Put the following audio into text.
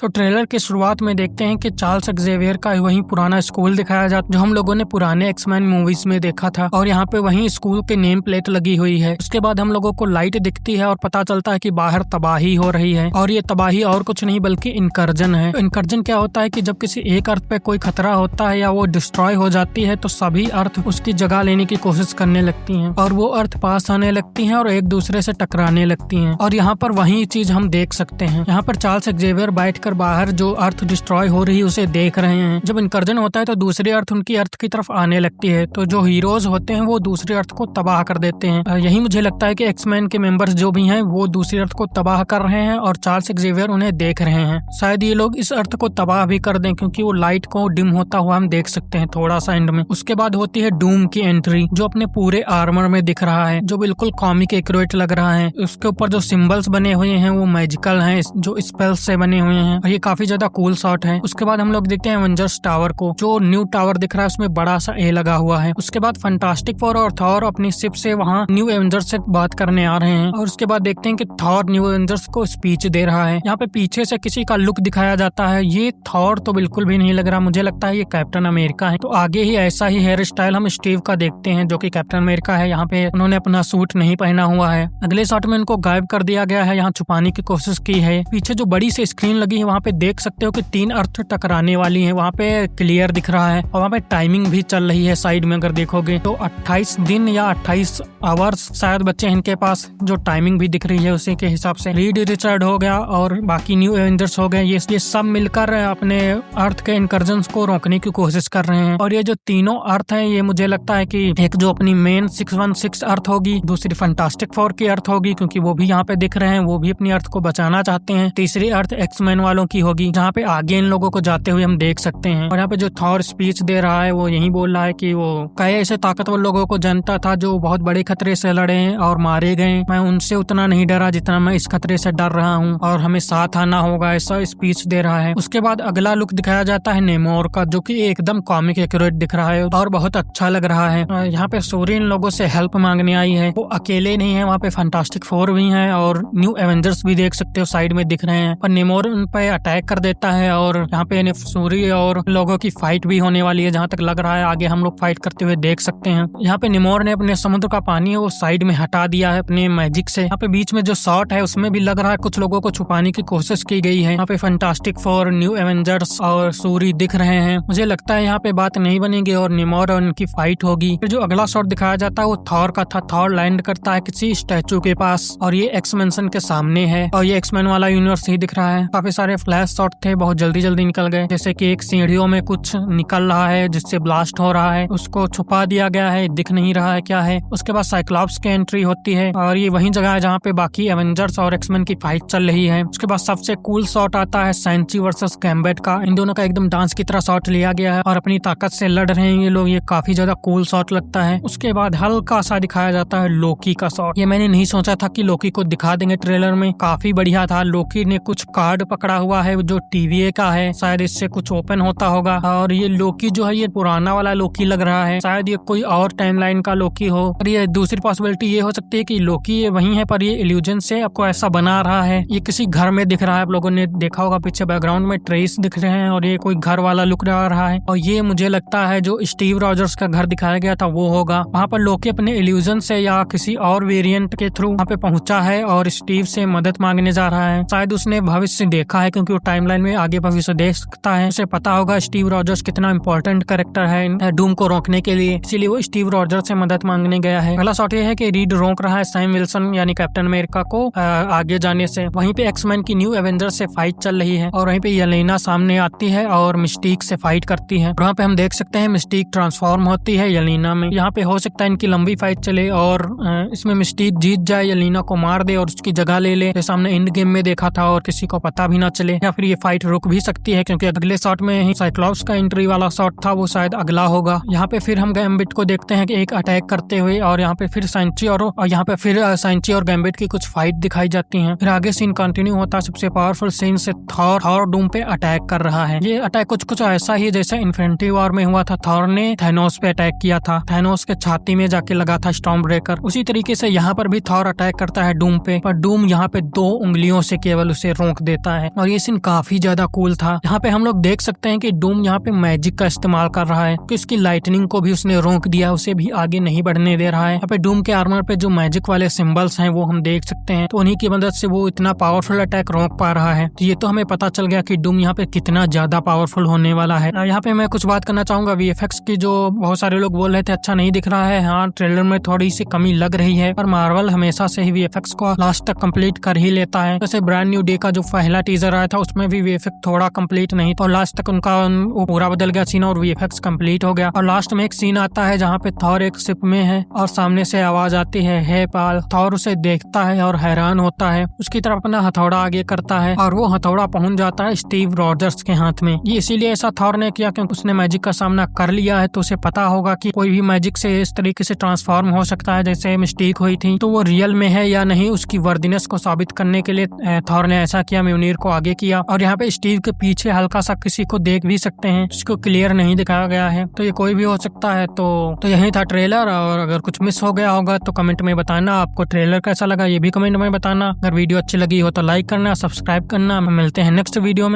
तो ट्रेलर की शुरुआत में देखते हैं कि चार्ल्स एक्जेवियर का वही पुराना स्कूल दिखाया जाता जो हम लोगों ने पुराने एक्समैन मूवीज में देखा था और यहाँ पे वही स्कूल की नेम प्लेट लगी हुई है। उसके बाद हम लोगों को लाइट दिखती है और पता चलता है कि बाहर तबाही हो रही है और ये तबाही और कुछ नहीं बल्कि इनकर्जन है। इनकर्जन क्या होता है कि जब किसी एक अर्थ पे कोई खतरा होता है या वो डिस्ट्रॉय हो जाती है तो सभी अर्थ उसकी जगह लेने की कोशिश करने लगती हैं और वो अर्थ पास आने लगती हैं और एक दूसरे से टकराने लगती हैं। और यहाँ पर वही चीज हम देख सकते हैं। यहाँ पर चार्ल्स एक्जेवियर बैठ बाहर जो अर्थ डिस्ट्रॉय हो रही है उसे देख रहे हैं। जब इनकर्जन होता है तो दूसरी अर्थ उनकी अर्थ की तरफ आने लगती है तो जो हीरोज होते हैं वो दूसरे अर्थ को तबाह कर देते हैं। यही मुझे लगता है कि एक्समैन के मेंबर्स जो भी हैं वो दूसरी अर्थ को तबाह कर रहे हैं और चार्ल्स एक्जेवियर उन्हें देख रहे हैं। शायद ये लोग इस अर्थ को तबाह भी कर दें क्योंकि वो लाइट को डिम होता हुआ हम देख सकते हैं थोड़ा सा एंड में। उसके बाद होती है डूम की एंट्री जो अपने पूरे आर्मर में दिख रहा है जो बिल्कुल कॉमिक एक्यूरेट लग रहा है। उसके ऊपर जो सिंबल्स बने हुए हैं वो मैजिकल हैं जो स्पेल्स से बने हुए हैं और ये काफी ज्यादा कूल शॉट है। उसके बाद हम लोग देखते हैं एवेंजर्स टावर को जो न्यू टावर दिख रहा है उसमें बड़ा सा ए लगा हुआ है। उसके बाद फैंटास्टिक फोर और थॉर अपनी शिप से वहाँ न्यू एवेंजर्स से बात करने आ रहे हैं और उसके बाद देखते हैं कि थॉर न्यू एवेंजर्स को स्पीच दे रहा है। यहाँ पे पीछे से किसी का लुक दिखाया जाता है। ये थॉर तो बिल्कुल भी नहीं लग रहा, मुझे लगता है ये कैप्टन अमेरिका है। तो आगे ही ऐसा ही हेयर स्टाइल हम स्टीव का देखते हैं जो कि कैप्टन अमेरिका है। यहाँ पे उन्होंने अपना सूट नहीं पहना हुआ है। अगले शॉट में उनको गायब कर दिया गया है, यहाँ छुपाने की कोशिश की है। पीछे जो बड़ी सी स्क्रीन लगी है वहाँ पे देख सकते हो कि 3 अर्थ टकराने वाली है, वहाँ पे क्लियर दिख रहा है और वहाँ पे टाइमिंग भी चल रही है साइड में अगर देखोगे तो 28 दिन या 28 आवर्स शायद बच्चे इनके पास जो टाइमिंग भी दिख रही है उसी के हिसाब से। रीड रिचर्ड हो गया और बाकी न्यू एवेंजर्स हो गए, ये सब मिलकर अपने अर्थ के इनकर्जन को रोकने की कोशिश कर रहे हैं। और ये जो तीनों अर्थ है ये मुझे लगता है कि एक जो अपनी मेन 616 अर्थ होगी, दूसरी फैंटास्टिक फोर की अर्थ होगी क्योंकि वो भी यहाँ पे दिख रहे हैं, वो भी अपनी अर्थ को बचाना चाहते हैं। तीसरी अर्थ एक्समैन वालों की होगी जहाँ पे आगे इन लोगों को जाते हुए हम देख सकते हैं। और यहाँ पे जो थॉर स्पीच दे रहा है वो यही बोल रहा है कि वो कई ऐसे ताकतवर लोगों को जानता था जो बहुत बड़े खतरे से लड़े और मारे गए, मैं उनसे उतना नहीं डरा जितना मैं इस खतरे से डर रहा हूँ और हमें साथ आना होगा, ऐसा स्पीच दे रहा है। उसके बाद अगला लुक दिखाया जाता है नेमोर का जो कि एकदम कॉमिक एक्यूरेट दिख रहा है और बहुत अच्छा लग रहा है। यहाँ पे सूरी इन लोगों से हेल्प मांगने आई है, वो अकेले नहीं है, वहाँ पे फैंटास्टिक फोर भी है और न्यू एवेंजर्स भी देख सकते हो साइड में दिख रहे हैं। और नेमोर उन पे अटैक कर देता है और यहाँ पे सूरी और लोगों की फाइट भी होने वाली है। जहाँ तक लग रहा है आगे हम लोग फाइट करते हुए देख सकते हैं। यहाँ पे नेमोर ने अपने समुद्र का पानी है वो साइड में हटा दिया है अपने मैजिक से। यहाँ पे बीच में जो शॉट है उसमें भी लग रहा है कुछ लोगों को छुपाने की कोशिश की गई है। यहाँ पे फैंटास्टिक फोर, न्यू एवेंजर्स और सूरी दिख रहे हैं। मुझे लगता है यहाँ पे बात नहीं बनेगी और नेमोर और उनकी फाइट होगी। फिर जो अगला शॉट दिखाया जाता है वो थॉर का था। थॉर लैंड करता है किसी स्टैचू के पास और ये एक्समेंशन के सामने है और ये एक्समैन वाला यूनिवर्स ही दिख रहा है। काफी सारे फ्लैश शॉट थे, बहुत जल्दी जल्दी निकल गए, जैसे कि एक सीढ़ियों में कुछ निकल रहा है जिससे ब्लास्ट हो रहा है, उसको छुपा दिया गया है, दिख नहीं रहा है क्या है। उसके बाद साइक्लॉप्स की एंट्री होती है और ये वही जगह है जहाँ पे बाकी एवेंजर्स और एक्समैन की फाइट चल रही है। उसके बाद सबसे कूल शॉट आता है सैंची वर्सेस गैम्बेट का। इन दोनों का एकदम डांस की तरह शॉट लिया गया है और अपनी ताकत से लड़ रहे हैं ये लोग, ये काफी ज्यादा कूल शॉट लगता है। उसके बाद हल्का सा दिखाया जाता है लोकी का शॉट। ये मैंने नहीं सोचा था कि लोकी को दिखा देंगे ट्रेलर में, काफी बढ़िया था। लोकी ने कुछ कार्ड पकड़ा हुआ है जो TVA का है, शायद इससे कुछ ओपन होता होगा। और ये लोकी जो है ये पुराना वाला लोकी लग रहा है, शायद ये कोई और टाइमलाइन का लोकी हो। और ये दूसरी पॉसिबिलिटी ये हो सकती है कि लोकी ये वही है पर ये इल्यूजन से आपको ऐसा बना रहा है। ये किसी घर में दिख रहा है, आप लोगों ने देखा होगा पीछे बैकग्राउंड में ट्रेस दिख रहे हैं और ये कोई घर वाला लुक रहा है। और ये मुझे लगता है जो स्टीव रॉजर्स का घर दिखाया गया था वो होगा। वहाँ पर लोकी अपने इल्यूजन से या किसी और वेरिएंट के थ्रू वहाँ पे पहुंचा है और स्टीव से मदद मांगने जा रहा है। शायद उसने भविष्य देखा है क्योंकि वो टाइमलाइन में आगे भविष्य देख सकता है, उसे पता होगा स्टीव रॉजर्स कितना इंपॉर्टेंट कैरेक्टर है डूम को रोकने के लिए, इसीलिए वो स्टीव रॉजर्स से मदद मांगने गया है। अगला शॉट ये है कि रीड रोक रहा है सैम विल्सन यानी कैप्टन अमेरिका को आगे जाने से। वहीं पे एक्समैन की न्यू एवेंजर्स से फाइट चल रही है और वहीं पे येलेना सामने आती है और मिस्टीक से फाइट करती है। वहाँ पे हम देख सकते हैं मिस्टीक ट्रांसफॉर्म होती है येलेना में। यहाँ पे हो सकता है इनकी लंबी फाइट चले और इसमें मिस्टीक जीत जाए, येलेना को मार दे और उसकी जगह ले ले, जैसा हमने एंड गेम में देखा था और किसी को पता भी ना चले। या फिर ये फाइट रुक भी सकती है क्योंकि अगले शॉट में ही साइक्लॉप्स का एंट्री वाला शॉट था, वो शायद अगला होगा। यहाँ पे फिर हम गैम्बिट को देखते हैं कि एक अटैक करते हुए और यहाँ पे फिर सैंची और यहाँ पे फिर सैंची और गैम्बिट की कुछ फाइट दिखाई जाती है। फिर आगे सीन कंटिन्यू होता है सबसे पावरफुल सीन से थॉर डूम पे अटैक कर रहा है। ये अटैक कुछ ऐसा ही जैसा इन्फिनिटी वॉर में हुआ था, थॉर ने थैनोस पे अटैक किया था, थैनोस के छाती में जाके लगा था स्टॉर्म ब्रेकर। उसी तरीके से यहाँ पर भी थॉर अटैक करता है डूम पे, पर डूम यहाँ पे 2 उंगलियों से केवल उसे रोक देता है और और ये सीन काफी ज्यादा कूल था। यहाँ पे हम लोग देख सकते हैं कि डूम यहाँ पे मैजिक का इस्तेमाल कर रहा है, कि उसकी लाइटनिंग को भी उसने रोक दिया, उसे भी आगे नहीं बढ़ने दे रहा है। यहाँ पे डूम के आर्मर पे जो मैजिक वाले सिंबल्स हैं वो हम देख सकते हैं, तो उन्हीं की मदद से वो इतना पावरफुल अटैक रोक पा रहा है। तो ये तो हमें पता चल गया कि डूम यहाँ पे कितना ज्यादा पावरफुल होने वाला है। यहाँ पे मैं कुछ बात करना चाहूंगा वीएफएक्स की, जो बहुत सारे लोग बोल रहे थे अच्छा नहीं दिख रहा है। हाँ, ट्रेलर में थोड़ी सी कमी लग रही है, पर मार्वल हमेशा से ही वीएफएक्स को लास्ट तक कंप्लीट कर ही लेता है। जैसे ब्रांड न्यू डे का जो पहला टीजर आया था उसमें भी वीएफएक्स थोड़ा कंप्लीट नहीं, तो लास्ट तक उनका वो पूरा बदल गया सीन और वीएफएक्स कंप्लीट हो गया। और लास्ट में एक सीन आता है जहाँ पे थॉर एक शिप में है और सामने से आवाज आती है, हे पाल। थॉर उसे देखता है और हैरान होता है, उसकी तरफ अपना हथौड़ा आगे करता है और वो हथौड़ा पहुंच जाता है स्टीव रॉजर्स के हाथ में। ये इसीलिए ऐसा थॉर ने किया क्योंकि उसने मैजिक का सामना कर लिया है, तो उसे पता होगा कि कोई भी मैजिक से इस तरीके से ट्रांसफॉर्म हो सकता है जैसे मिस्टेक हुई थी, तो वो रियल में है या नहीं उसकी वर्दीनेस को साबित करने के लिए थॉर ने ऐसा किया, म्योनिर को आगे किया। और यहाँ पे स्टीव के पीछे हल्का सा किसी को देख भी सकते हैं, जिसको क्लियर नहीं दिखाया गया है, तो ये कोई भी हो सकता है। तो यही था ट्रेलर, और अगर कुछ मिस हो गया होगा तो कमेंट में बताना। आपको ट्रेलर कैसा लगा ये भी कमेंट में बताना। अगर वीडियो अच्छी लगी हो तो लाइक करना, सब्सक्राइब करना। मिलते हैं नेक्स्ट वीडियो में।